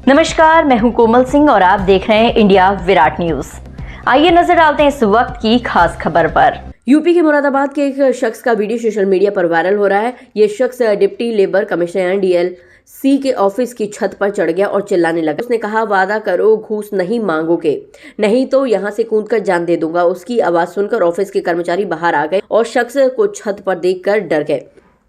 नमस्कार, मैं हूं कोमल सिंह और आप देख रहे हैं इंडिया विराट न्यूज। आइए नजर डालते हैं इस वक्त की खास खबर पर। यूपी के मुरादाबाद के एक शख्स का वीडियो सोशल मीडिया पर वायरल हो रहा है। ये शख्स डिप्टी लेबर कमिश्नर डीएलसी के ऑफिस की छत पर चढ़ गया और चिल्लाने लगा। उसने कहा, वादा करो घूस नहीं मांगोगे, नहीं तो यहां से कूदकर जान दे दूंगा। उसकी आवाज सुनकर ऑफिस के कर्मचारी बाहर आ गए और शख्स को छत पर देखकर डर गए।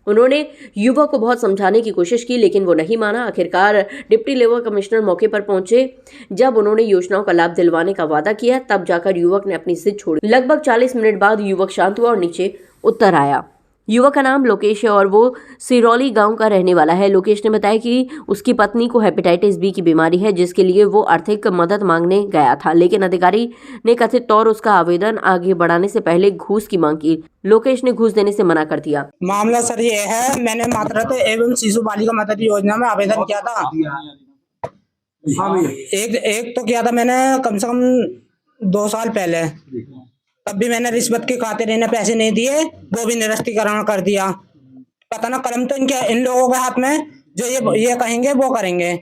उन्होंने युवक को बहुत समझाने की कोशिश की, लेकिन वो नहीं माना। आखिरकार डिप्टी लेबर कमिश्नर मौके पर पहुंचे। जब उन्होंने योजनाओं का लाभ दिलवाने का वादा किया, तब जाकर युवक ने अपनी जिद छोड़ी। लगभग 40 मिनट बाद युवक शांत हुआ और नीचे उतर आया। युवक का नाम लोकेश है और वो सिरौली गांव का रहने वाला है। लोकेश ने बताया कि उसकी पत्नी को हेपेटाइटिस बी की बीमारी है, जिसके लिए वो आर्थिक मदद मांगने गया था, लेकिन अधिकारी ने कथित तौर उसका आवेदन आगे बढ़ाने से पहले घूस की मांग की। लोकेश ने घूस देने से मना कर दिया। मामला सर ये है, मैंने मातृत्व एवं शिशु बालिका मदद योजना में आवेदन किया था। एक तो किया था मैंने कम से कम 2 साल पहले। तब भी मैंने रिश्वत की खातिर इन्हें पैसे नहीं दिए, वो भी निरस्तीकरण कर दिया। पता ना कलम तो इन लोगों के हाथ में, जो ये कहेंगे वो करेंगे,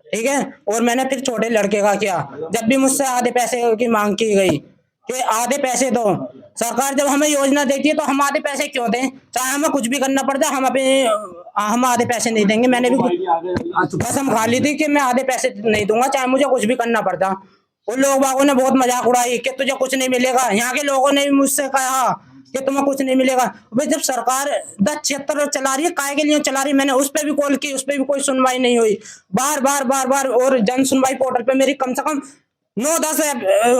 ठीक है। और मैंने फिर छोटे लड़के का किया। जब भी मुझसे आधे पैसे की मांग की गई कि आधे पैसे दो, सरकार जब हमें योजना देती है तो हम आधे पैसे क्यों दें, चाहे हमें कुछ भी करना पड़ जाए, हम आधे पैसे नहीं देंगे। मैंने भी कसम खा ली थी कि मैं आधे पैसे नहीं दूंगा, चाहे मुझे कुछ भी करना पड़ता। उन लोग बागों ने बहुत मजाक उड़ाई कि तुझे कुछ नहीं मिलेगा। यहाँ के लोगों ने भी मुझसे कहा कि तुम्हें कुछ नहीं मिलेगा। भाई जब सरकार 1076 चला रही है, काय के लिए चला रही है? मैंने उस पर भी कॉल की, उस पर भी कोई सुनवाई नहीं हुई। बार बार और जन सुनवाई पोर्टल पे मेरी कम से कम 9-10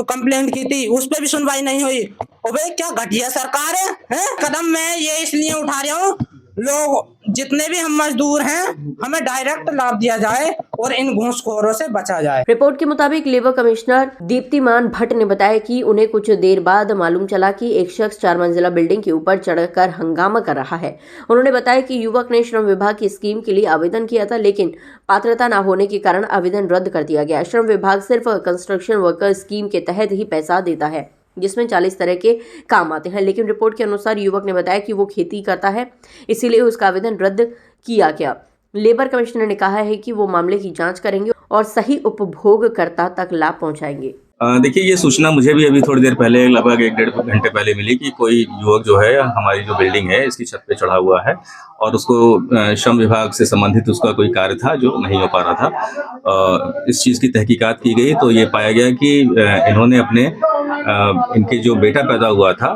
कंप्लेंट की थी, उस पर भी सुनवाई नहीं हुई। और भाई क्या घटिया सरकार है? कदम मैं ये इसलिए उठा रहा हूँ, लोग जितने भी हम मजदूर हैं, हमें डायरेक्ट लाभ दिया जाए और इन घूसखोरों से बचा जाए। रिपोर्ट के मुताबिक लेबर कमिश्नर दीप्तिमान भट्ट ने बताया कि उन्हें कुछ देर बाद मालूम चला कि एक शख्स 4 मंजिला बिल्डिंग के ऊपर चढ़कर हंगामा कर रहा है। उन्होंने बताया कि युवक ने श्रम विभाग की स्कीम के लिए आवेदन किया था, लेकिन पात्रता न होने के कारण आवेदन रद्द कर दिया गया। श्रम विभाग सिर्फ कंस्ट्रक्शन वर्कर स्कीम के तहत ही पैसा देता है, जिसमें 40 तरह के काम आते हैं। लेकिन रिपोर्ट के अनुसार युवक ने बताया कि वो खेती करता है, इसीलिए उसका आवेदन रद्द किया गया। लेबर कमिश्नर ने कहा है कि वो मामले की जांच करेंगे और सही उपभोगकर्ता तक लाभ पहुंचाएंगे। देखिए, ये सूचना मुझे भी अभी थोड़ी देर पहले, लगभग 1-1.5 घंटे पहले मिली कि कोई युवक जो है हमारी जो बिल्डिंग है इसकी छत पे चढ़ा हुआ है और उसको श्रम विभाग से संबंधित उसका कोई कार्य था जो नहीं हो पा रहा था। इस चीज़ की तहकीकात की गई तो ये पाया गया कि इन्होंने इनके जो बेटा पैदा हुआ था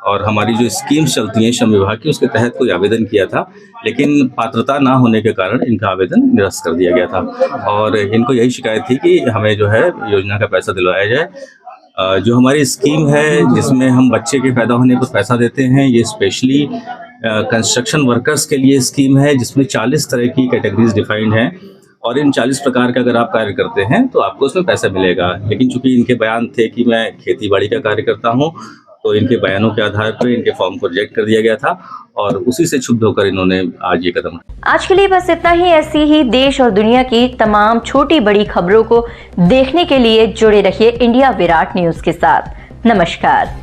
और हमारी जो स्कीम्स चलती हैं श्रम विभाग की, उसके तहत कोई आवेदन किया था, लेकिन पात्रता ना होने के कारण इनका आवेदन निरस्त कर दिया गया था। और इनको यही शिकायत थी कि हमें जो है योजना का पैसा दिलवाया जाए। जो हमारी स्कीम है जिसमें हम बच्चे के पैदा होने पर पैसा देते हैं, ये स्पेशली कंस्ट्रक्शन वर्कर्स के लिए स्कीम है, जिसमें 40 तरह की कैटेगरीज डिफाइंड हैं और इन 40 प्रकार का अगर आप कार्य करते हैं तो आपको उसमें पैसा मिलेगा। लेकिन चूंकि इनके बयान थे कि मैं खेती बाड़ी का कार्य करता हूँ, तो इनके बयानों के आधार पर इनके फॉर्म को रिजेक्ट कर दिया गया था और उसी से क्षुब्ध होकर इन्होंने आज ये कदम। आज के लिए बस इतना ही। ऐसी ही देश और दुनिया की तमाम छोटी बड़ी खबरों को देखने के लिए जुड़े रहिए इंडिया विराट न्यूज के साथ। नमस्कार।